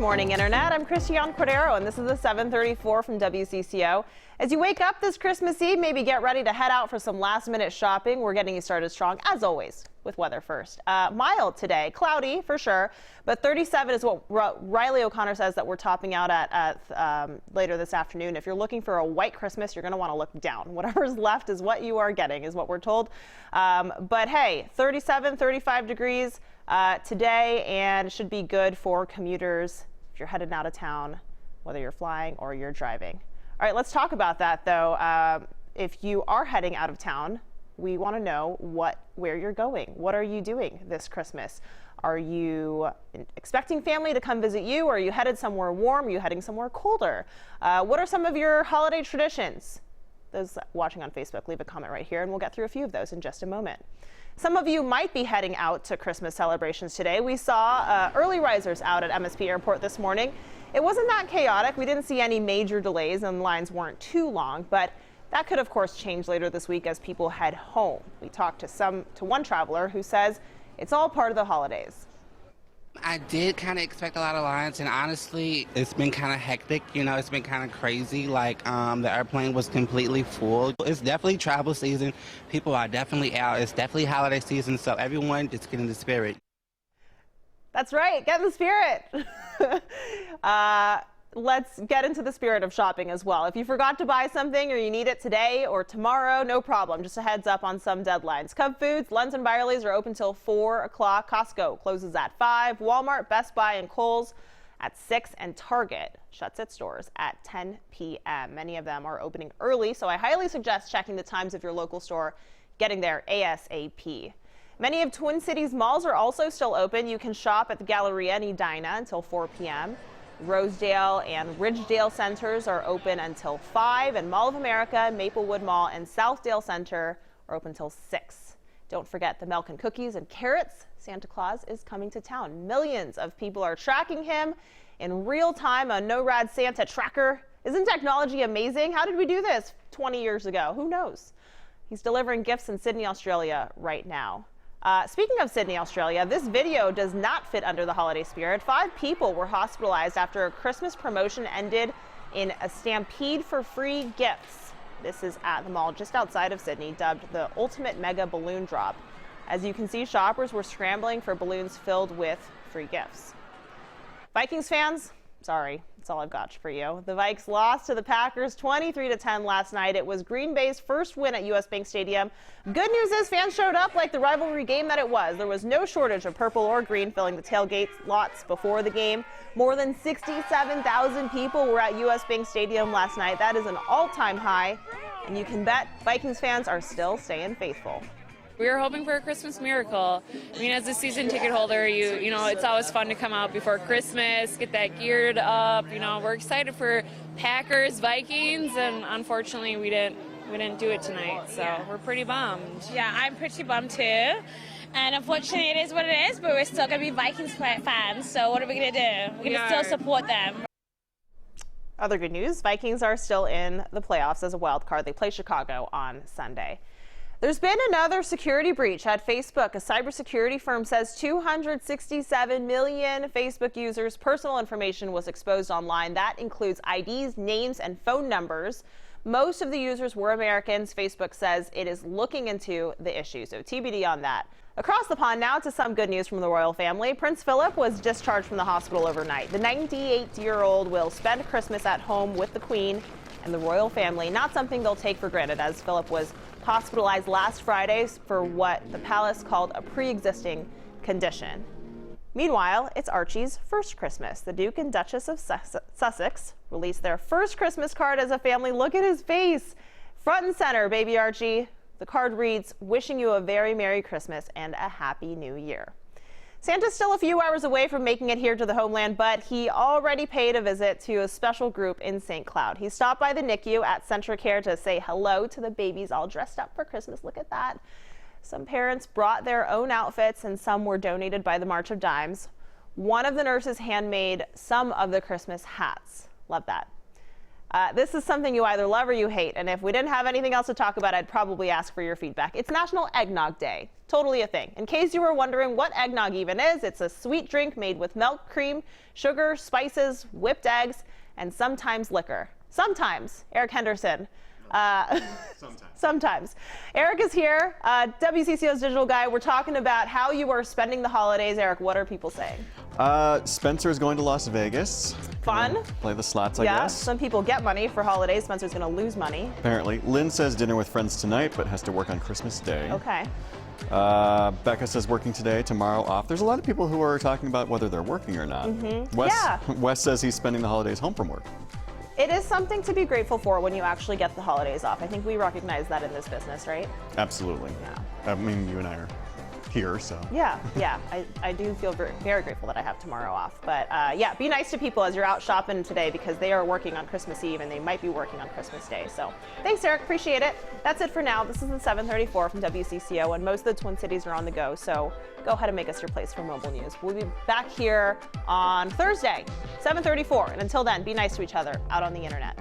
morning, Internet. I'm Christiane Cordero, and this is the 734 from WCCO. As you wake up this Christmas Eve, maybe get ready to head out for some last-minute shopping. We're getting you started strong, as always, with weather first. Mild today, cloudy for sure, but 37 is what Riley O'Connor says that we're topping out at later this afternoon. If you're looking for a white Christmas, you're going to want to look down. Whatever's left is what you are getting, is what we're told. But hey, 37, 35 degrees today, and it should be good for commuters if you're headed out of town, whether you're flying or you're driving. All right, let's talk about that, though. If you are heading out of town, we want to know where you're going. What are you doing this Christmas? Are you expecting family to come visit you? Or are you headed somewhere warm? Are you heading somewhere colder? What are some of your holiday traditions? Those watching on Facebook, leave a comment right here, and we'll get through a few of those in just a moment. Some of you might be heading out to Christmas celebrations today. We saw early risers out at MSP Airport this morning. It wasn't that chaotic. We didn't see any major delays, and the lines weren't too long, but that could, of course, change later this week as people head home. We talked to one traveler who says it's all part of the holidays. I did kind of expect a lot of lines, and honestly, it's been kind of hectic. You know, it's been kind of crazy. Like, the airplane was completely full. It's definitely travel season. People are definitely out. It's definitely holiday season, so everyone just get in the spirit. That's right. Get in the spirit. Let's get into the spirit of shopping as well. If you forgot to buy something or you need it today or tomorrow, no problem. Just a heads up on some deadlines. Cub Foods, Lunds and Byerly's are open till 4 o'clock. Costco closes at 5. Walmart, Best Buy, and Kohl's at 6. And Target shuts its doors at 10 p.m. Many of them are opening early, so I highly suggest checking the times of your local store, getting there ASAP. Many of Twin Cities malls are also still open. You can shop at the Galleria and Edina until 4 p.m. Rosedale and Ridgedale centers are open until 5, and Mall of America, Maplewood Mall, and Southdale Center are open until 6. Don't forget the milk and cookies and carrots. Santa Claus is coming to town. Millions of people are tracking him in real time on NORAD Santa Tracker. Isn't technology amazing? How did we do this 20 years ago? Who knows? He's delivering gifts in Sydney, Australia right now. Speaking of Sydney, Australia, this video does not fit under the holiday spirit. 5 people were hospitalized after a Christmas promotion ended in a stampede for free gifts. This is at the mall just outside of Sydney, dubbed the Ultimate Mega Balloon Drop. As you can see, shoppers were scrambling for balloons filled with free gifts. Vikings fans, sorry, that's all I've got for you. The Vikes lost to the Packers 23-10 last night. It was Green Bay's first win at US Bank Stadium. Good news is fans showed up like the rivalry game that it was. There was no shortage of purple or green filling the tailgate lots before the game. More than 67,000 people were at US Bank Stadium last night. That is an all-time high, and you can bet Vikings fans are still staying faithful. We were hoping for a Christmas miracle. I mean, as a season ticket holder, you know, it's always fun to come out before Christmas, get that geared up. You know, we're excited for Packers, Vikings, and unfortunately, we didn't do it tonight. So we're pretty bummed. Yeah, I'm pretty bummed too. And unfortunately, it is what it is. But we're still going to be Vikings fans. So what are we going to do? We're going to still support them. Other good news: Vikings are still in the playoffs as a wild card. They play Chicago on Sunday. There's been another security breach at Facebook. A cybersecurity firm says 267 million Facebook users' personal information was exposed online. That includes IDs, names, and phone numbers. Most of the users were Americans. Facebook says it is looking into the issue, so TBD on that. Across the pond now to some good news from the royal family. Prince Philip was discharged from the hospital overnight. The 98-year-old will spend Christmas at home with the Queen and the royal family, not something they'll take for granted, as Philip was hospitalized last Friday for what the palace called a pre-existing condition. Meanwhile, it's Archie's first Christmas. The Duke and Duchess of Sussex released their first Christmas card as a family. Look at his face. Front and center, baby Archie. The card reads, "Wishing you a very Merry Christmas and a Happy New Year." Santa's still a few hours away from making it here to the homeland, but he already paid a visit to a special group in St. Cloud. He stopped by the NICU at Centracare to say hello to the babies all dressed up for Christmas. Look at that. Some parents brought their own outfits and some were donated by the March of Dimes. One of the nurses handmade some of the Christmas hats. Love that. This is something you either love or you hate, and if we didn't have anything else to talk about, I'd probably ask for your feedback. It's National Eggnog Day. Totally a thing. In case you were wondering what eggnog even is, it's a sweet drink made with milk, cream, sugar, spices, whipped eggs, and sometimes liquor. Sometimes. Eric Henderson. Sometimes. Eric is here, WCCO's digital guy. We're talking about how you are spending the holidays. Eric, what are people saying? Spencer's going to Las Vegas. Fun. Play the slots, I Yeah, guess. some people get money for holidays. Spencer's going to lose money. Apparently. Lynn says dinner with friends tonight, but has to work on Christmas Day. Okay. Becca says working today, tomorrow off. There's a lot of people who are talking about whether they're working or not. Wes says he's spending the holidays home from work. It is something to be grateful for when you actually get the holidays off. I think we recognize that in this business, right? Absolutely. Yeah. I mean, you and I are here, so. Yeah. I do feel very, very grateful that I have tomorrow off. But yeah, be nice to people as you're out shopping today because they are working on Christmas Eve and they might be working on Christmas Day. So thanks, Eric. Appreciate it. That's it for now. This is the 734 from WCCO, and most of the Twin Cities are on the go. So go ahead and make us your place for mobile news. We'll be back here on Thursday, 734. And until then, be nice to each other out on the internet.